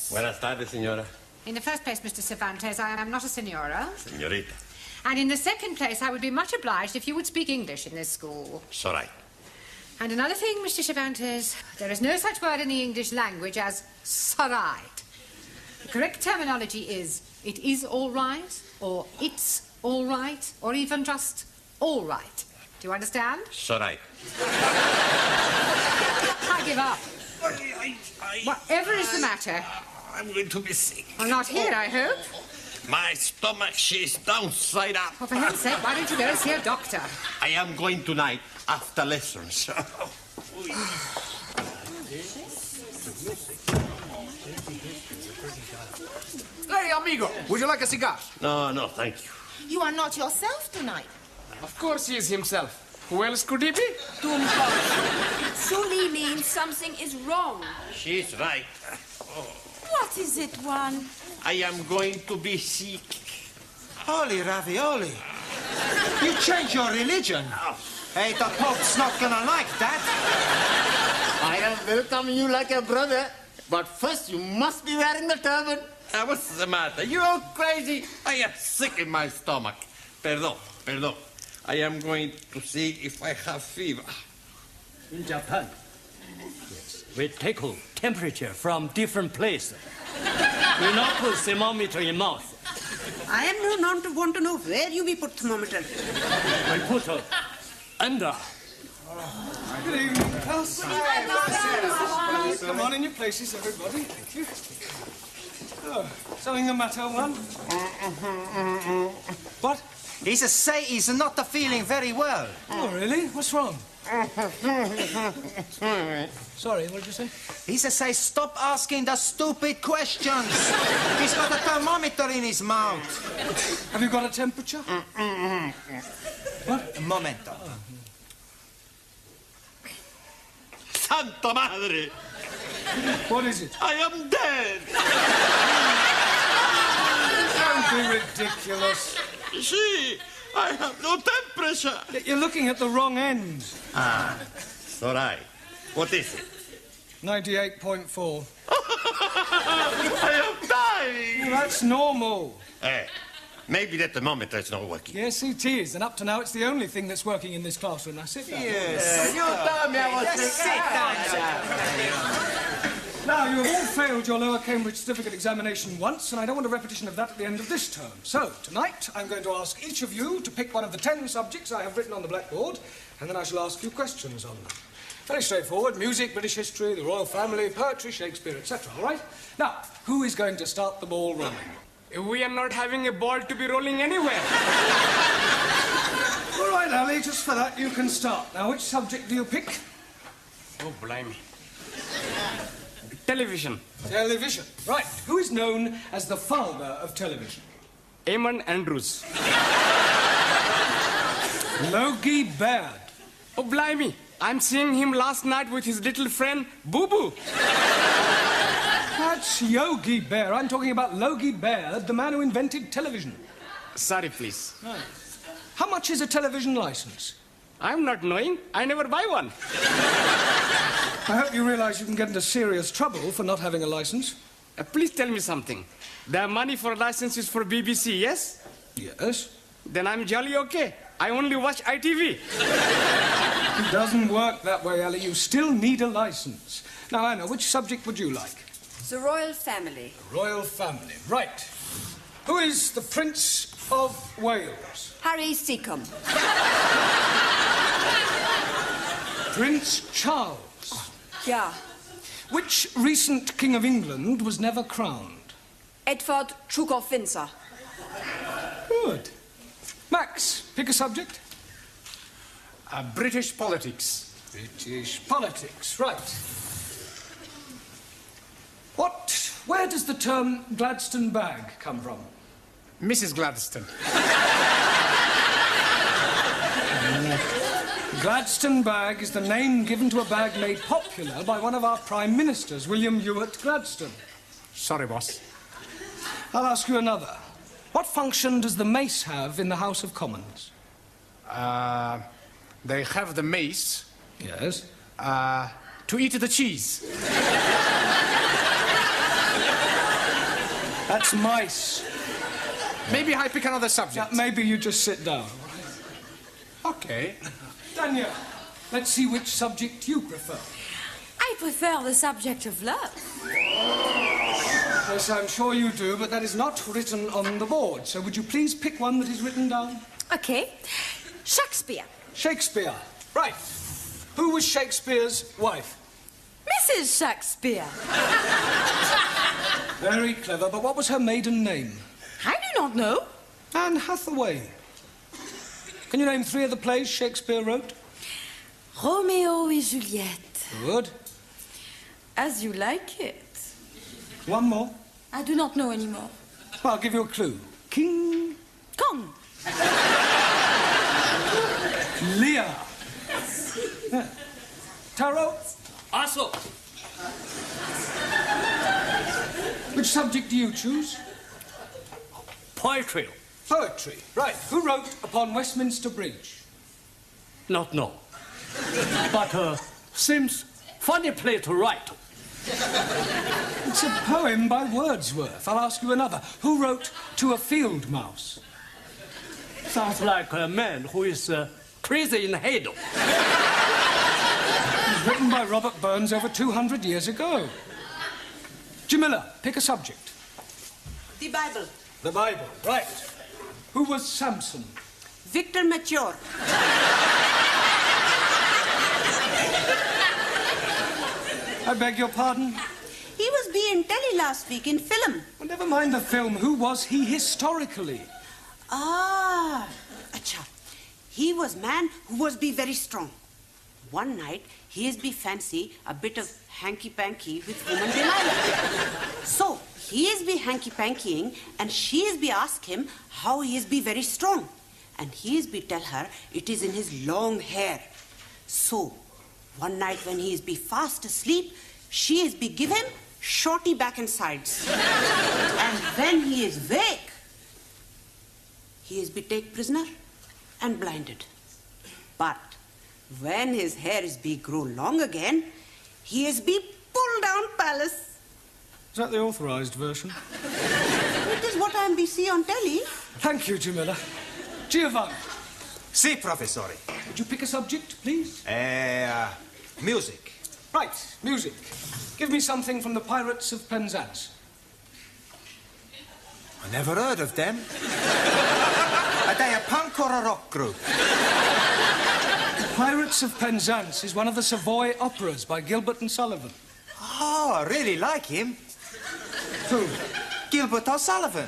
Buenas tardes, señora. In the first place, Mr. Cervantes, I am not a senora. Señorita. And in the second place, I would be much obliged if you would speak English in this school. It's all right. And another thing, Mr. Cervantes, there is no such word in the English language as "sorright." The correct terminology is "it is all right," or "it's all right," or even just "all right." Do you understand? It's all right. I give up. Whatever is the matter? I'm going to be sick. I'm not here, I hope. My stomach, she's downside up. Well, for heaven's sake, why don't you go and see a doctor? I am going tonight after lessons. Hey, amigo, would you like a cigar? No, thank you. You are not yourself tonight. Of course he is himself. Who else could he be? Sully means something is wrong. She's right. What is it, Juan? I am going to be sick. Holy ravioli. You change your religion. Hey, the Pope's not gonna like that. I am welcoming you like a brother, but first you must be wearing the turban. What's the matter? You all crazy? I am sick in my stomach. Perdón. I am going to see if I have fever. In Japan, we take temperature from different places. We not put thermometer in mouth. I am not want to know where you will put thermometer. We put under. Good evening, class. Come on in your places, everybody. Thank you. Oh, something the matter, Juan? What? He say he's not feeling very well. Oh, really? What's wrong? Sorry, what did you say? He say stop asking the stupid questions. He's got a thermometer in his mouth. Have you got a temperature? What? Un momento. Santa Madre! What is it? I am dead! Don't be ridiculous. See, I have no temperature. You're looking at the wrong end. It's all right. What is it? 98.4. I am dying. Well, that's normal. Maybe the thermometer is not working. Yes, it is. And up to now, it's the only thing that's working in this classroom. Now, sit down. Yes. You told me I was sick. Now, you have all failed your lower Cambridge certificate examination once, and I don't want a repetition of that at the end of this term. So, tonight, I'm going to ask each of you to pick one of the 10 subjects I have written on the blackboard, and then I shall ask you questions on them. Very straightforward. Music, British history, the royal family, poetry, Shakespeare, etc. All right? Now, who is going to start the ball rolling? We are not having a ball to be rolling anywhere. All right, Ali, just for that, you can start. Now, which subject do you pick? Oh, blimey. Television. Television. Right. Who is known as the father of television? Eamon Andrews. Logie Baird. Oh, blimey. I'm seeing him last night with his little friend, Boo Boo. That's Yogi Bear. I'm talking about Logie Baird, the man who invented television. Sorry, please. Right. How much is a television license? I'm not knowing. I never buy one. I hope you realize you can get into serious trouble for not having a license. Please tell me something. The money for license is for BBC, yes? Yes. Then I'm jolly okay. I only watch ITV. It doesn't work that way, Ali. You still need a license. Now, Anna, which subject would you like? The royal family. The royal family. Right. Who is the Prince of Wales? Harry Seacombe. Prince Charles. Yeah. Which recent King of England was never crowned? Edward, Duke of Windsor. Good. Max, pick a subject. British politics. British politics, right. Where does the term Gladstone bag come from? Mrs. Gladstone. Gladstone bag is the name given to a bag made popular by one of our Prime Ministers, William Ewart Gladstone. Sorry, boss. I'll ask you another. What function does the mace have in the House of Commons? They have the mace Yes? to eat the cheese. That's mice. Maybe I pick another subject. Maybe you just sit down. Okay. Daniel, let's see which subject you prefer. I prefer the subject of love. Yes, I'm sure you do, but that is not written on the board. So would you please pick one that is written down? Okay. Shakespeare. Shakespeare. Right. Who was Shakespeare's wife? Mrs. Shakespeare. Very clever, but what was her maiden name? I do not know. Anne Hathaway. Can you name 3 of the plays Shakespeare wrote? Romeo et Juliette. Good. As you like it. One more. I do not know anymore. Well, I'll give you a clue. King Kong. Lear. Yeah. Taro, Also, which subject do you choose? poetry. Poetry. Right. Who wrote Upon Westminster Bridge? Not know. But seems funny play to write. It's a poem by Wordsworth. I'll ask you another. Who wrote To a Field Mouse? Sounds like a man who is crazy in the head. It was written by Robert Burns over 200 years ago. Jamila, pick a subject. The Bible. The Bible. Right. Who was Samson? Victor Mature. I beg your pardon? He was being telly last week in film. Well, never mind the film. Who was he historically? Ah, acha. He was man who was be very strong. One night, he is be fancy a bit of hanky-panky with woman Delilah. So, he is be hanky-pankying and she is be ask him how he is be very strong. And he is be tell her it is in his long hair. So, one night when he is be fast asleep, she is be give him shorty back and sides. And when he is wake, he is be take prisoner and blinded. But when his hair is be grow long again, he is be pulled down palace. Is that the authorized version? It is what I am be see on telly. Thank you, Jamila. Giovanni, Si, professore. would you pick a subject, please? Music. Right, music. Give me something from the Pirates of Penzance. I never heard of them. Are they a punk or a rock group? Pirates of Penzance is one of the Savoy operas by Gilbert and Sullivan. Oh, I really like him. Who? Gilbert O'Sullivan.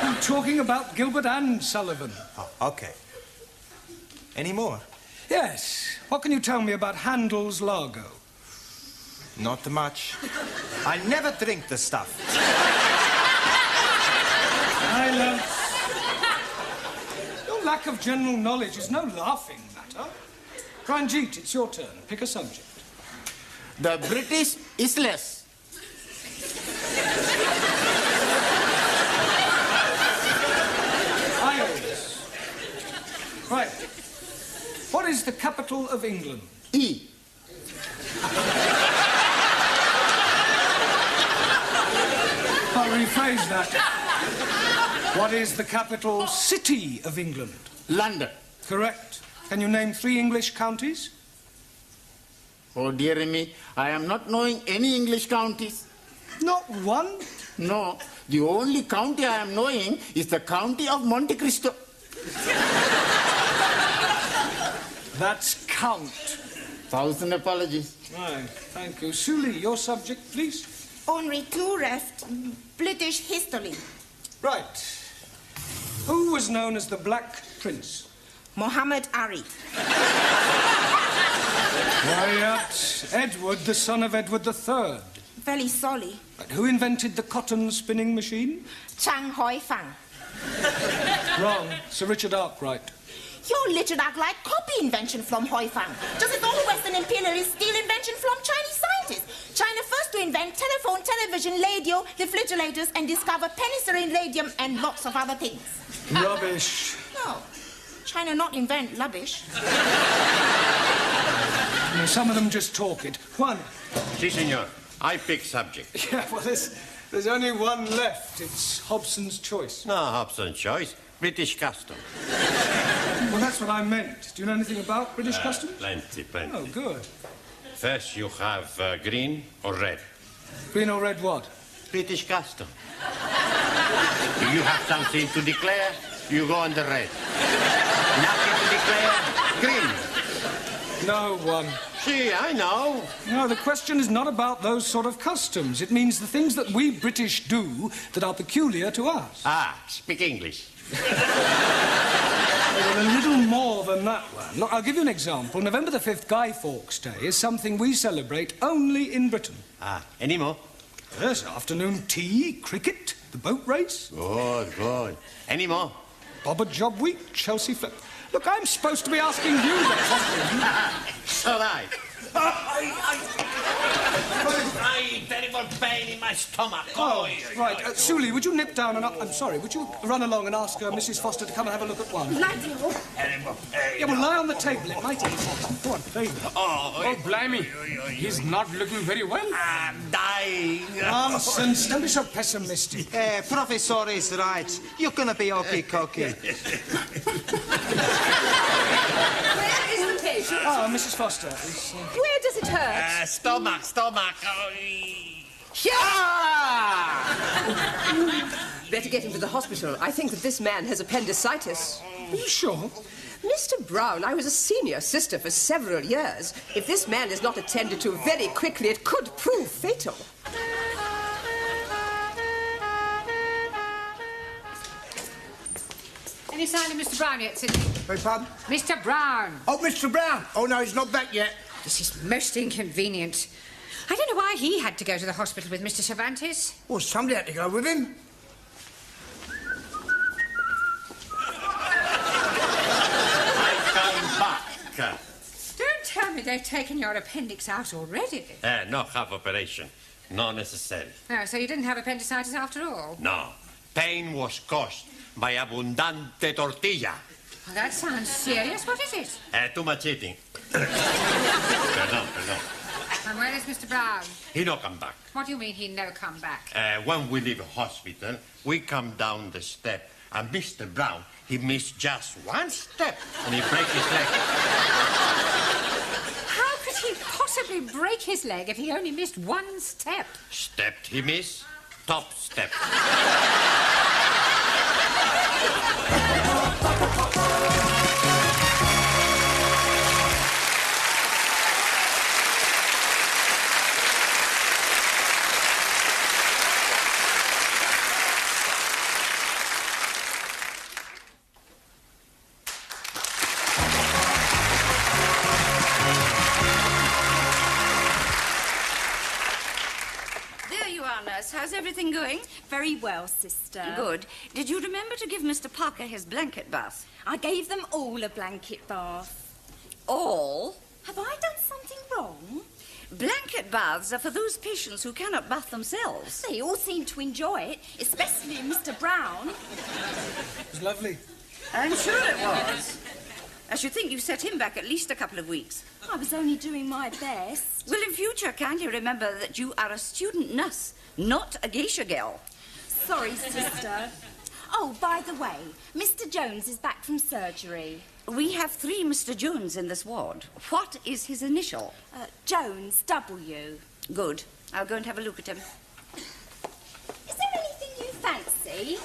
I'm talking about Gilbert and Sullivan. Oh, okay. Any more? Yes. What can you tell me about Handel's Largo? Not much. I never drink the stuff. Your lack of general knowledge is no laughing matter. Ranjit, it's your turn. Pick a subject. The British Isles. Isles. Right. What is the capital of England? E. I'll rephrase that. What is the capital city of England? London. Correct. Can you name 3 English counties? Oh, dear me, I am not knowing any English counties. Not one. No, the only county I am knowing is the county of Monte Cristo. That's count. Thousand apologies. Right, thank you. Suli, your subject, please. Only two left. British history. Right. Who was known as the Black Prince? Muhammad Ali. Quiet. Edward, the son of Edward III. Very sorry. Right. Who invented the cotton spinning machine? Chang Hoi Fang. Wrong. Sir Richard Arkwright. Your Richard Arkwright copy invention from Hoi Fang. Just as all Western imperialists steal invention from Chinese scientists. China first to invent telephone, television, radio, refrigerators, and discover penicillin, radium, and lots of other things. Rubbish. No. China not invent rubbish. Some of them just talk it. Juan. Si, senor. I pick subject. Yeah, well, there's only one left. It's Hobson's choice. No, Hobson's choice. British custom. Well, that's what I meant. Do you know anything about British customs? Plenty. Oh, good. First, you have green or red. Green or red what? British custom. If you have something to declare, you go on the red. Nothing to declare, green. No one. See, I know. No, the question is not about those sort of customs. It means the things that we British do that are peculiar to us. Ah, speak English. Well, a little more than that one. Look, I'll give you an example. November the 5th, Guy Fawkes Day, is something we celebrate only in Britain. Ah, any more? Yes, afternoon tea, cricket, the boat race. Good. Any more? Bob a Job Week, Chelsea Flip. Look, I'm supposed to be asking you the question. So right. Terrible pain in my stomach. Oh, right. Suli, would you nip down and... I'm sorry, would you run along and ask Mrs. Foster to come and have a look at one? Yeah, well, lie on the table. It might ease. Go on, favour. Oh, blimey. He's not looking very well. I'm dying. Nonsense. Don't be so pessimistic. Professor is right. You're gonna be okay-cokey. Where is the patient? Ah, Mrs. Foster. Where does it hurt? Stomach. Better get him to the hospital. I think that this man has appendicitis. Are you sure? Mr. Brown, I was a senior sister for several years. If this man is not attended to very quickly, it could prove fatal. Any sign of Mr. Brown yet, Sidney? Beg pardon? Mr. Brown. Oh, Mr. Brown. Oh, no, he's not back yet. This is most inconvenient. I don't know why he had to go to the hospital with Mr. Cervantes. Well, somebody had to go with him. I'm back. Don't tell me they've taken your appendix out already. No, have operation. Not necessary. Oh, so you didn't have appendicitis after all? No. Pain was caused by abundante tortilla. Well, that sounds serious. What is it? Too much eating. Perdón. And where is Mr. Brown? He no come back. What do you mean he no come back? When we leave hospital, we come down the step, and Mr. Brown, he missed just one step, and he break his leg. How could he possibly break his leg if he only missed one step? Stepped he miss, top step. How's everything going? Very well, sister. Good. Did you remember to give Mr. Parker his blanket bath? I gave them all a blanket bath. All? Have I done something wrong? Blanket baths are for those patients who cannot bath themselves. They all seem to enjoy it, especially Mr. Brown. It was lovely. I'm sure it was. I should think you set him back at least a couple of weeks. I was only doing my best. Well, in future, kindly remember that you are a student nurse, not a geisha girl. Sorry, sister. Oh, by the way, Mr. Jones is back from surgery. We have 3 Mr. Jones in this ward. What is his initial? Jones, W. Good. I'll go and have a look at him. Is there anything you fancy?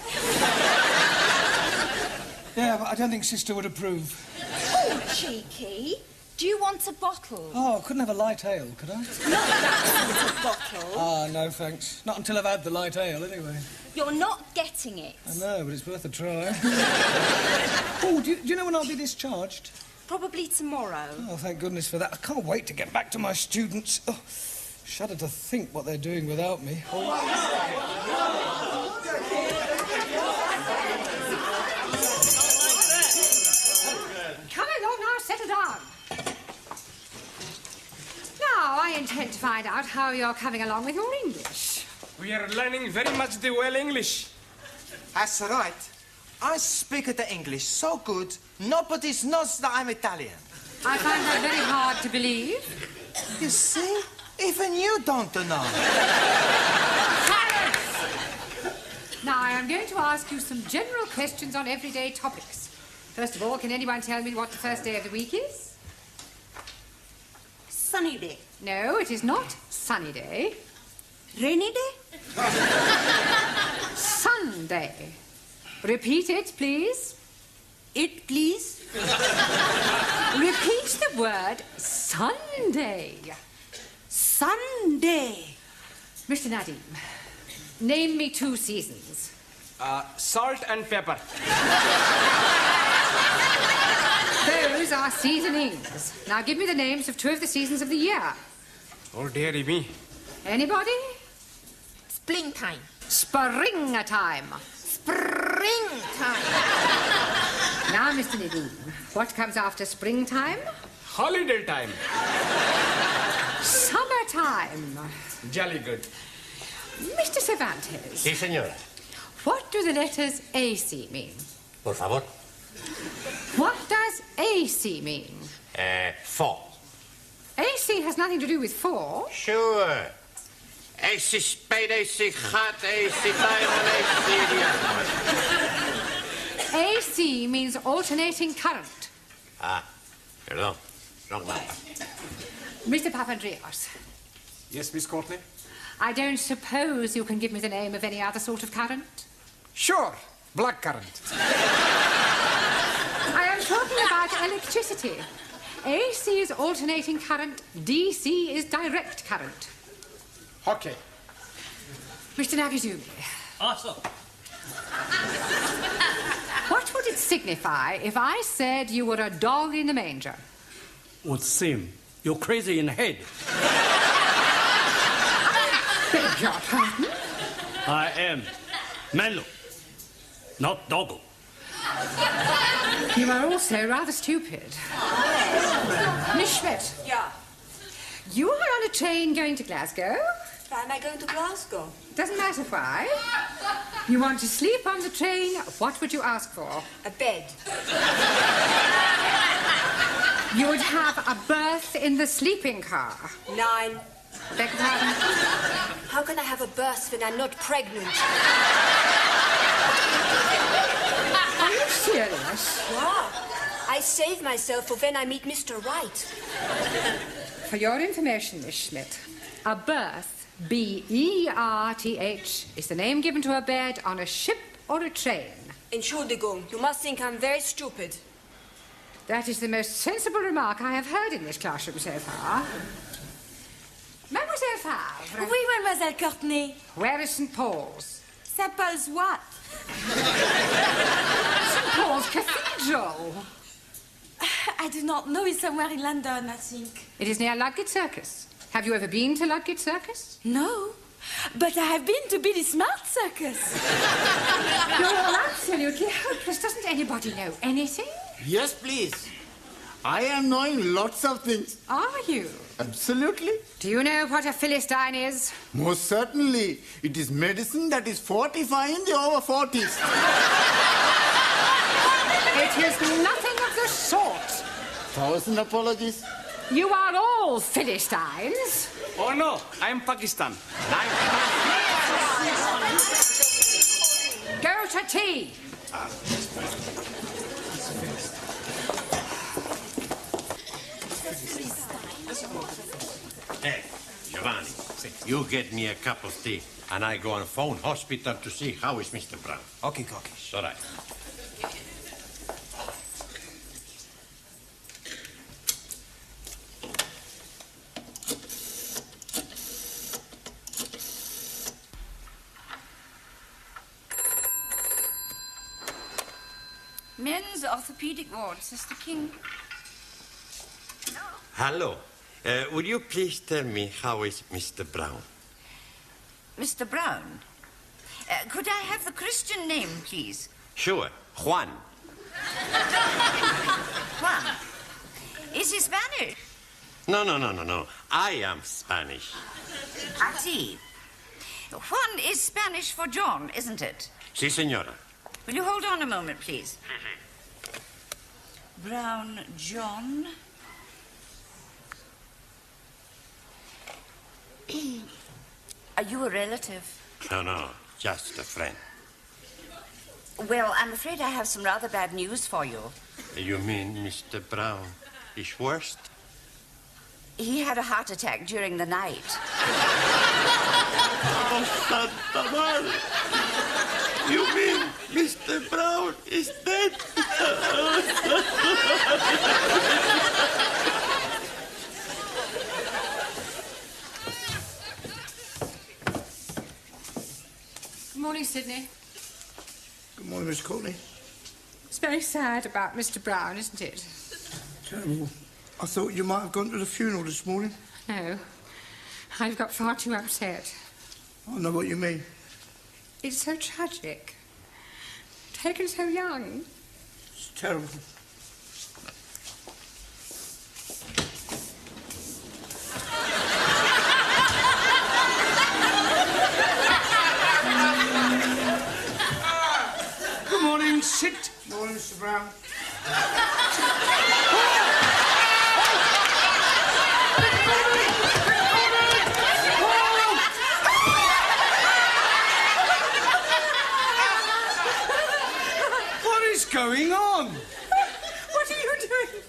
Yeah, but I don't think Sister would approve. Oh, cheeky. Do you want a bottle? Oh, couldn't have a light ale, could I? Not that sort of bottle. Ah, no, thanks. Not until I've had the light ale, anyway. You're not getting it. I know, but it's worth a try. Oh, do you know when I'll be discharged? Probably tomorrow. Oh, thank goodness for that. I can't wait to get back to my students. Oh, shudder to think what they're doing without me. Come along now, settle down. Now, I intend to find out how you're coming along with your English. We are learning very much the well English. That's right. I speak the English so good, nobody knows that I'm Italian. I find that very hard to believe. You see? Even you don't know. Now, I am going to ask you some general questions on everyday topics. First of all, can anyone tell me what the first day of the week is? Sunny day. No, it is not sunny day. Rainy day? Sunday. Repeat it, please. It, please. Repeat the word Sunday. Sunday. Mr. Nadim, name me 2 seasons. Salt and pepper. Those are seasonings. Now give me the names of 2 of the seasons of the year. Oh, dearie me. Anybody? Springtime. Springtime. Springtime. Now, Mr. Nadim, what comes after springtime? Holiday time. Summertime. Jolly good. Mr. Cervantes. Sí, señora. What do the letters AC mean? Por favor. What does AC mean? 4. AC has nothing to do with 4. Sure. AC spade, AC hot, AC diamond, AC... AC means alternating current. Ah, perdón. Wrong one. Mr. Papandreou. Yes, Miss Courtney? I don't suppose you can give me the name of any other sort of current? Sure. Blackcurrant. I am talking about electricity. AC is alternating current, DC is direct current. Okay. Mr. Nagazumi. Awesome. What would it signify if I said you were a dog in the manger? Would seem you're crazy in the head. Beg your pardon? I am Menlo, not Doggo. You are also rather stupid. Miss Schmidt. Yeah. You are on a train going to Glasgow? Why am I going to Glasgow? Doesn't matter why. You want to sleep on the train, what would you ask for? A bed. You would have a berth in the sleeping car. 9. Beg your pardon? How can I have a berth when I'm not pregnant? Are you serious? Yeah. I save myself for when I meet Mr. Wright. For your information, Miss Schmidt, a berth, B-E-R-T-H, is the name given to a bed on a ship or a train. Entschuldigung, you must think I'm very stupid. That is the most sensible remark I have heard in this classroom so far. Mademoiselle Favre. Oui, Mademoiselle Courtney. Where is St. Paul's? St. Paul's what? St. Paul's Cathedral. I do not know. It's somewhere in London, I think. It is near Ludgate Circus. Have you ever been to Ludgate Circus? No. But I have been to Billy Smart Circus. You're all absolutely hopeless. Doesn't anybody know anything? Yes, please. I am knowing lots of things. Are you? Absolutely. Do you know what a Philistine is? Most certainly. It is medicine that is fortifying the over 40s. It is nothing of the sort. 1,000 apologies. You are all Philistines. Oh, no. I am Pakistan. Go to tea. Hey, Giovanni, you get me a cup of tea, and I go and phone hospital to see how is Mr. Brown. Okay, cookies. All right. men's orthopedic ward, Sister King. Hello. Would you please tell me how is Mr. Brown? Mr. Brown? Could I have the Christian name, please? Sure. Juan. Juan. Is he Spanish? No. I am Spanish. I see. Juan is Spanish for John, isn't it? Sí, señora. Will you hold on a moment, please? Brown John. Are you a relative? No. Just a friend. Well, I'm afraid I have some rather bad news for you. You mean Mr. Brown is worst? He had a heart attack during the night. Oh, Santa Madre. You mean Mr. Brown is dead? Good morning, Sydney. Good morning, Miss Courtney. It's very sad about Mr. Brown, isn't it? Terrible. I thought you might have gone to the funeral this morning. No. I've got far too upset. I know what you mean. It's so tragic. Taken so young. It's terrible. Good morning, sit. Morning, Mr. Brown. What is going on? What are you doing?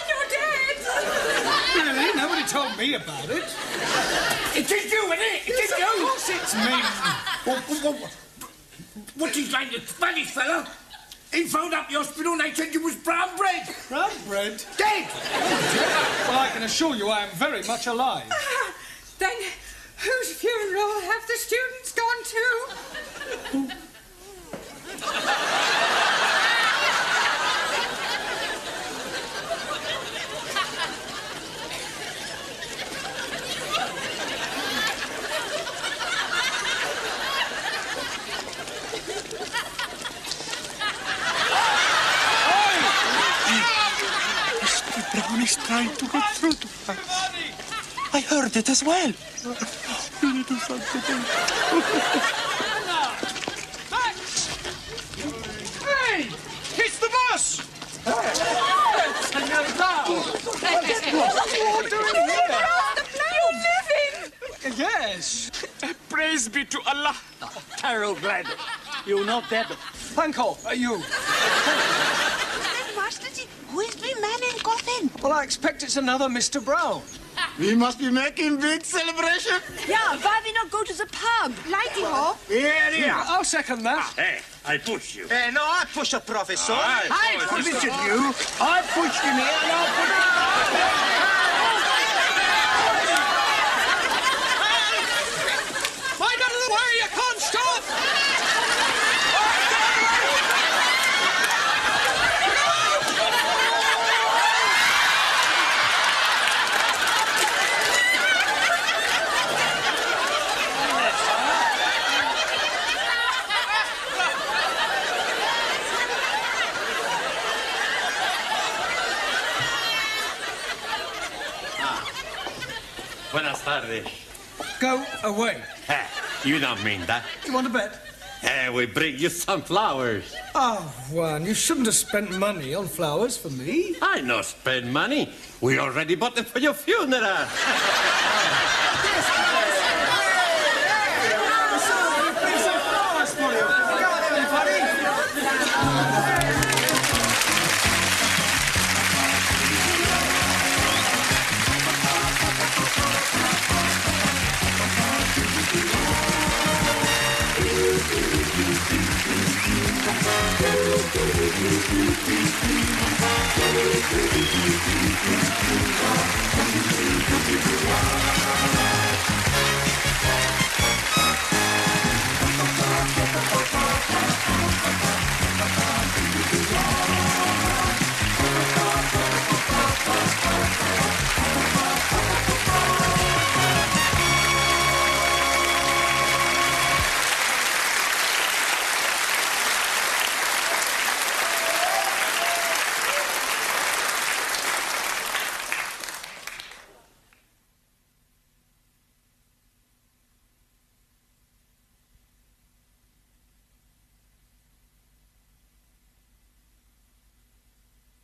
You're dead. Really? Nobody told me about it. It is you, isn't it? It is Yes, you. of course it's me. What's his name, the Spanish fella? He phoned up the hospital and they said you was brown bread. Brown bread? Dead! Well, I can assure you I am very much alive. Then whose funeral have the students gone to? Mr. Brown is trying to get through to her. I heard it as well. Little Santa. Hey! It's the boss! What are you all doing here? Yes. Praise be to Allah. Terrible glad. You're not dead. Panko, are you? Masterji, who is the man in coffin? Well, I expect it's another Mr. Brown. We must be making big celebration. Yeah, why we not go to the pub? Lighty ho. Here. I'll second that. Hey, I push you. No, I push a professor. I push you. I push him here and I'll push Mind out of the way, you can't stop! Buenas tardes. Go away. You don't mean that. You want to bet? We bring you some flowers. Oh, Juan, you shouldn't have spent money on flowers for me. I no spend money. We already bought them for your funeral. Thank you.